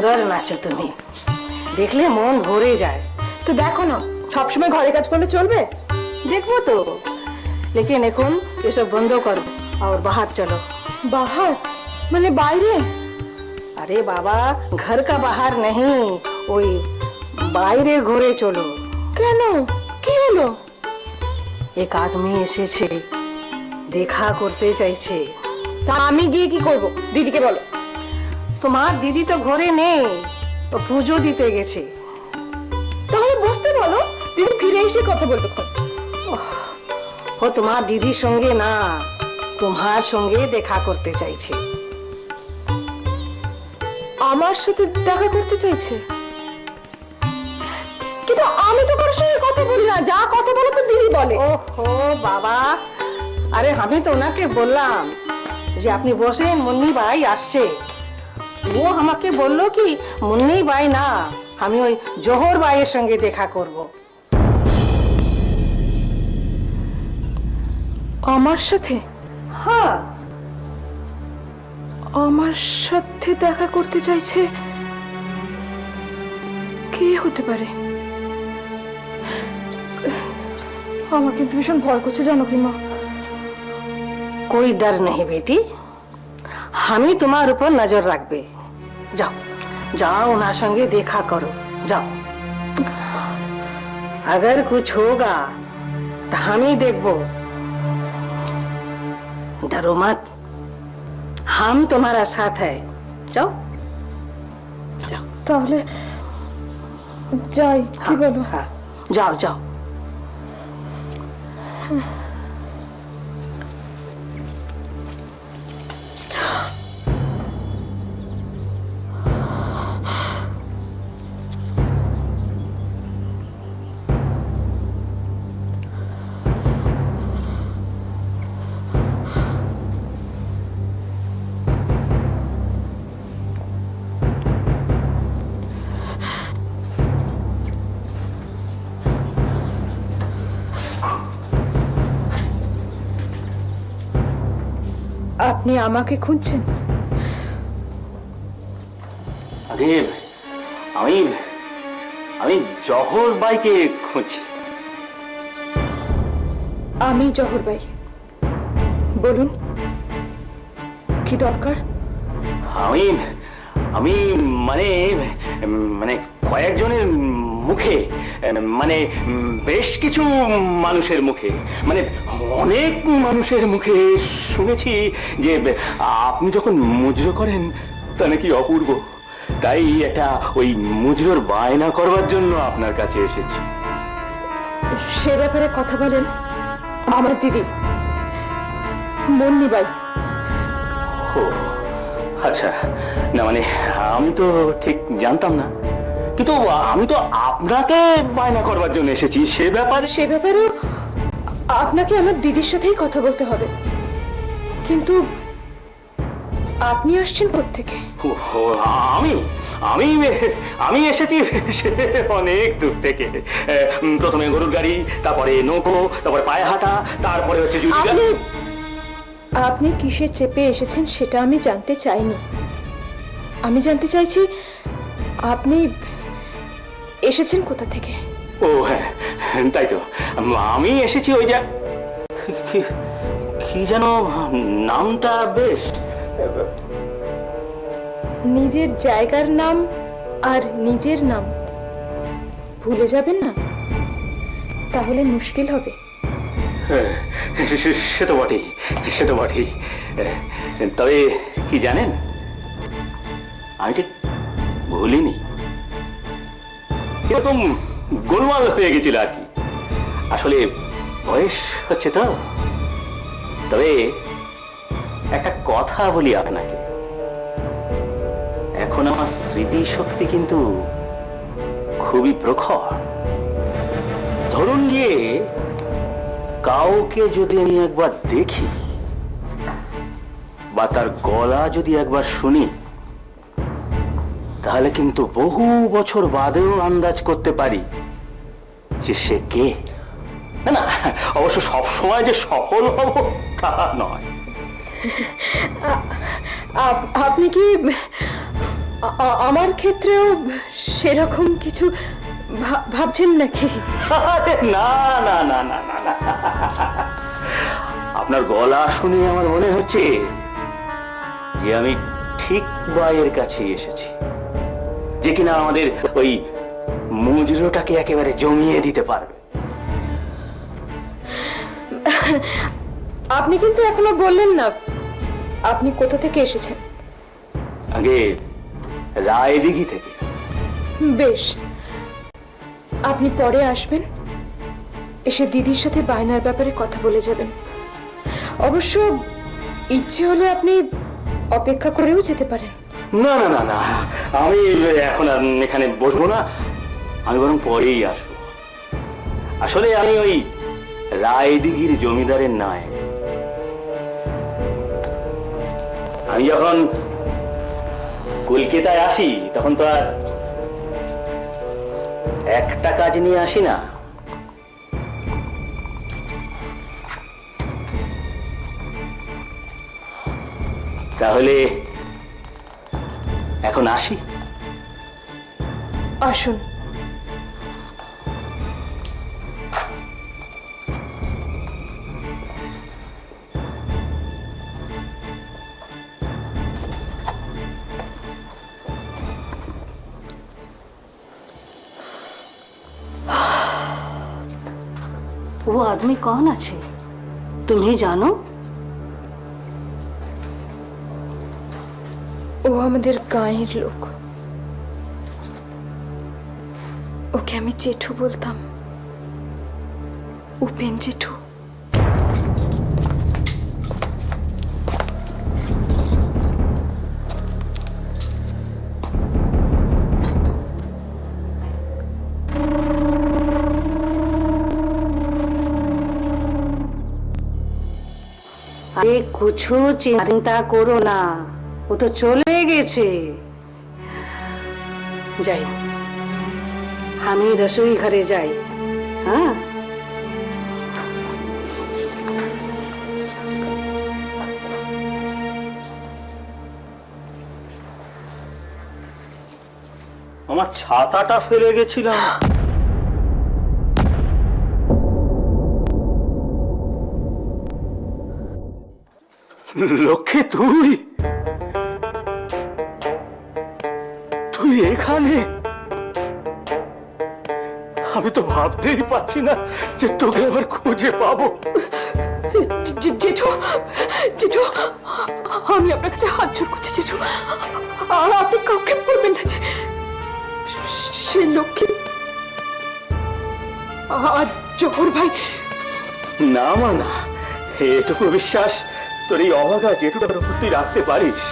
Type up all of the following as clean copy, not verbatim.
সুন্দর নাচো তুমি, দেখলে মন ভরে যায়। তো দেখো না, সবসময় ঘরে কাজ করলে চলবে? দেখবো তো, लेकिन এখন এসব বন্ধ করো আর বাহার চলো। বাহার মানে বাইরে? अरे बाबा, घर का बाहर नहीं, ওই বাইরের ঘরে চলো। কেন, কি হলো? এক আদমি এসেছে, দেখা করতে চাইছে। তা আমি গিয়ে কি করব? দিদিকে বলো। তোমার দিদি তো ঘরে নেই, ও পুজো দিতে গেছে। তাহলে বসতে বলো, দিদি ফিরে এসে কথা বলবে। ও তোমার দিদির সঙ্গে না, তোমার সঙ্গে দেখা করতে চাইছে। আমার সাথে দেখা করতে চাইছে? কিন্তু আমি তো কারোর সঙ্গে কথা বলি না, যা কথা বলো তো দিদি বলে। ওহো বাবা, আরে আমি তো ওনাকে বললাম যে আপনি বসেন, মুন্নি ভাই আসছে। ও আমাকে বললো কি মুন্নি ভাই না, আমি ওই জোহর ভাইয়ের সঙ্গে দেখা করব। আমার সাথে? হ্যাঁ, আমার সাথে দেখা করতে চাইছে? কে হতে পারে? আমার কিন্তু ভীষণ ভয় করছে, জানো কি মা? कोई डर नहीं बेटी, আমি তোমার উপর নজর রাখবে। যাও যাও, ওনার সঙ্গে দেখা করো, যাও। अगर कुछ होगा तो हम ही देखबो, डरो मत, हम तुम्हारा साथ है। जाओ जाओ। তাহলে যাই, কি বলো? हाँ, जाओ जाओ। আপনি আমাকে খুঁজছেন? আগে আমি আমি জহর বাইকে খুঁজছি। আমি জহর ভাই, বলুন কি দরকার? আমি আমি মানে মানে কয়েকজনের মুখে, মানে বেশ কিছু মানুষের মুখে, মানে অনেক মানুষের মুখে শুনেছি যে আপনি যখন মুজরো করেন তা নাকি অপূর্ব। তাই একটা ওই মুজরোর বায়না করবার জন্য আপনার কাছে এসেছি। সে ব্যাপারে কথা বলেন আমার দিদি মুন্নি বাই। ও আচ্ছা, না মানে আমি তো ঠিক জানতাম না, কিন্তু আমি তো আপনাকে বায়না করবার জন্য এসেছি। সে ব্যাপারেও আপনাকে আমার দিদির সাথেই কথা বলতে হবে। কিন্তু আপনি আসছেন কোত্থেকে? আমি আমি আমি এসেছি অনেক দূর থেকে। প্রথমে গরুর গাড়ি, তারপরে নৌকো, তারপরে পায়ে হাঁটা, তারপরে হচ্ছে আপনি কিসে চেপে এসেছেন সেটা আমি জানতে চাইনি। আমি জানতে চাইছি আপনি এসেছেন কোথা থেকে। ও হ্যাঁ, তাই তো আমি এসেছি ওই যে কি যেন নামটা, বেশ নিজের জায়গার নাম আর নিজের নাম ভুলে যাবেন না, তাহলে মুশকিল হবে। সে তো বটেই, সে তো বটেই। তবে কি জানেন, আমি ঠিক ভুলিনি। এরকম গোলমাল হয়ে গেছিল আর কি, আসলে বয়স হচ্ছে তো। তবে একটা কথা বলি আপনাকে, এখন আমার স্মৃতি শক্তি কিন্তু খুবই প্রখর। ধরুন গিয়ে কাউকে যদি আমি একবার দেখি বা তার গলা যদি একবার শুনি, তাহলে কিন্তু বহু বছর বাদেও আন্দাজ করতে পারি যে সে কে। না না, অবশ্য সব সময় যে সফল হব তা নয়। আপনি কি আমার ক্ষেত্রেও সেরকম কিছু ভাবছেন নাকি? আরে না না না না না না। আপনার গলা শুনে আমার মনে হচ্ছে যে আমি ঠিক বাইয়ের কাছে এসেছি, যে কিনা আমাদের ওই মুজরোটাকে একেবারে জমিয়ে দিতে পারবে। আপনি কিন্তু এখনো বললেন না আপনি কোথা থেকে এসেছেন। আগে রায়দিঘি থেকে। বেশ, আপনি পরে আসবেন, এসে দিদির সাথে বায়নার ব্যাপারে কথা বলে যাবেন। অবশ্য ইচ্ছে হলে আপনি অপেক্ষা করেও যেতে পারেন। না না না না, আমি এখন আর এখানে বসবো না, আমি বরং পরেই আসবো। আসলে আমি ওই রায়দিঘির জমিদারের নয়, আমি যখন কলকাতায় আসি তখন তো আর একটা কাজ নিয়ে আসি না। তাহলে এখন আসি। আসুন। वो आदमी कौन আছে तुम्हें জানো? ও আমাদের গাঁয়ের লোক, ওকে আমি জেঠু বলতাম, উপেন জেঠু। আরে কিছু চিন্তা করো না, ও তো চলে গেছে। যাই, আমি রসোই ঘরে যাই। হ্যাঁ, আমার ছাতাটা ফেলে গেছিলাম। লক্ষ্মী, তুই তুই এখানে? আমি তো ভাবতেই পারছি না যে তোকে আবার খুঁজে পাবো। জেঠু, জেঠু, আমি আপনার কাছে হাত জোড় করছি জেঠু, আর আপনি কাউকে বলবেন না যে সে লক্ষ্মী আর জহর ভাই। না মা না, এটুকু বিশ্বাস তোর এই অভাগা জেঠুটার উপর তুই রাখতে পারিস?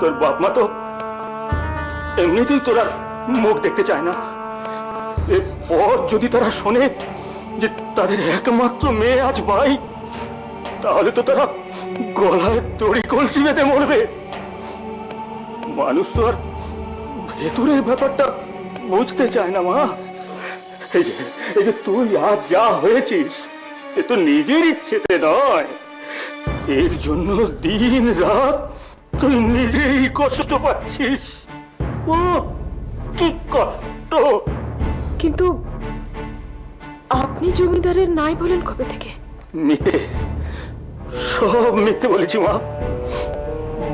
তোর বাপ মা তো এমনিতেই তোর আর মুখ দেখতে চায় না। এরপর যদি তারা শোনে যে তাদের একমাত্র মেয়ে আজ ভাই, তাহলে তো তারা গলায় দড়ি কলসি বেঁধে মরবে। মানুষ তো আর ভেতরের ব্যাপারটা বুঝতে চায় না মা। এই যে তুই আজ যা হয়েছিস, এ তো নিজের ইচ্ছেতে নয়, এর জন্য দিন রাত তুই নিজেই কষ্ট পাচ্ছিস। ও কি কষ্ট! কিন্তু আপনি জমিদারের নাই বলেন কবে থেকে? মিথ্যে, সব মিথ্যে বলেছি মা।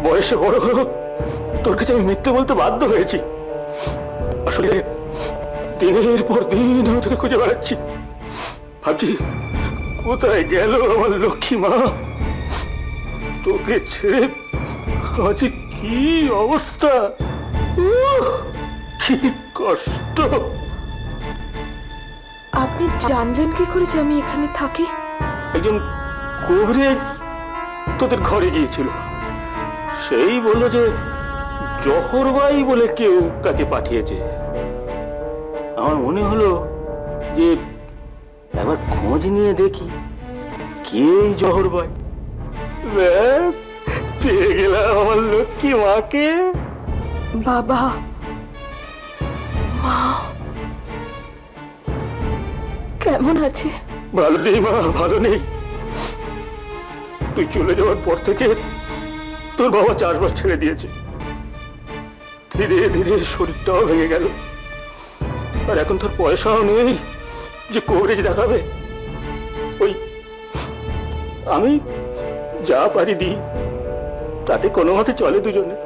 বয়সে বড় হয়েও তোর কাছে আমি মিথ্যে বলতে বাধ্য হয়েছি। আসলে দিনের পর দিন আমি তোকে খুঁজে বেড়াচ্ছি, ভাবছি কোথায় গেল আমার লক্ষ্মী মা। তোকে ছেড়ে আজ কি অবস্থা, কি কষ্ট! আপনি জানলেন কি করে যে আমি এখানে থাকি? একজন কবিরাজ তোদের ঘরে গিয়েছিল, সেই বললো যে জহরবাই বলে কেউ তাকে পাঠিয়েছে। আমার মনে হলো যে একবার খোঁজ নিয়ে দেখি কে এই জহরবাই। ব্যাস, পেয়ে গেলাম আমার লক্ষ্মী মাকে। বাবা, মা কেমন আছে? ভালো নেই মা, ভালো নেই। তুই চলে যাওয়ার পর থেকে তোর বাবা চাষবাস ছেড়ে দিয়েছে। ধীরে ধীরে শরীরটাও ভেঙে গেল। আর এখন তোর পয়সাও নেই যে কভারেজ দেখাবে। ওই আমি যা পারি দিই, তাতে কোনো মতে চলে দুজনে।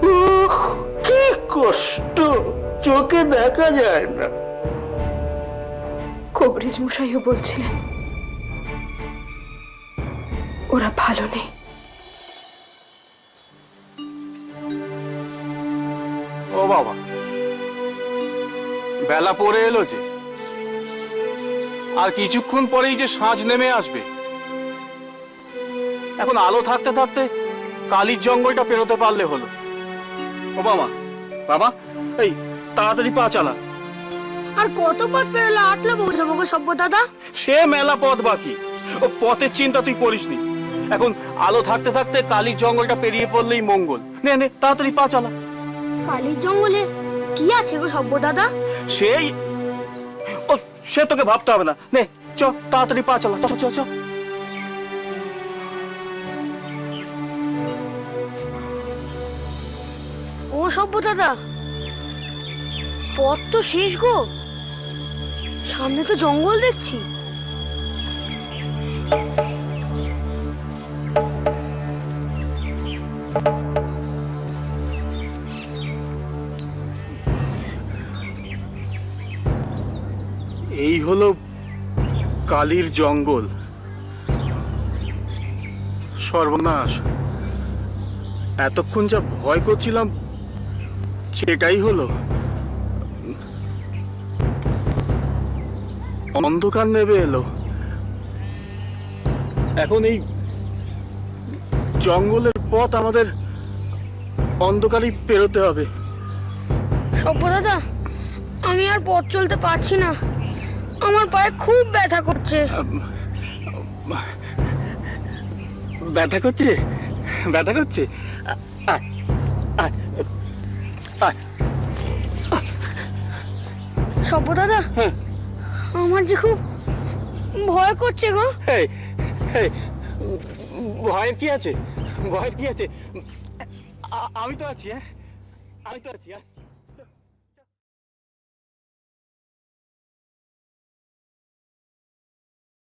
উহ, কি কষ্ট, চোখে দেখা যায় না। কবরেজ মশাইও বলছিলেন ওরা ভালো নেই। ও বাবা, বেলা পড়ে এলো যে, আর কিছুক্ষণ পরেই যে সাঁঝ নেমে আসবে। এখন আলো থাকতে থাকতে কালির জঙ্গলটা পেরোতে পারলে হলো। ও বাবা, বাবা, এই তাড়াতাড়ি পা চালা। আর কত পথ পেরোলে আটলে পৌঁছাবো গো সভ্য দাদা? সে মেলা পথ বাকি, ও পথের চিন্তা তুই করিসনি। এখন আলো থাকতে থাকতে কালির জঙ্গলটা পেরিয়ে পড়লেই মঙ্গল। নে নে, তাড়াতাড়ি পা চালা। কালির জঙ্গলে কি আছে গো সভ্য দাদা? সেই ও, সে তোকে ভাবতে হবে না। নে চ, তাড়াতাড়ি পা চালা, চ চ চ। ও সভ্য দাদা, পথ তো শেষ গো, সামনে তো জঙ্গল দেখছি। এই হলো কালির জঙ্গল। সর্বনাশ, এতক্ষণ যা ভয় করছিলাম সেটাই হলো। অন্ধকার নেমে এলো। এখন এই জঙ্গলের পথ আমাদের অন্ধকারেই পেরোতে হবে। সভ্য দাদা, আমি আর পথ চলতে পারছি না, আমার পায়ে খুব ব্যথা করছে। ব্যথা করছে? ব্যথা করছে? আয়, আয়, আয়। সভ্য দাদা, হ্যাঁ। আমার যে খুব ভয় করছে গো। এই, এই, ভয়ের কি আছে? ভয়ের কি আছে? আমি তো আছি, হ্যাঁ, আমি তো আছি।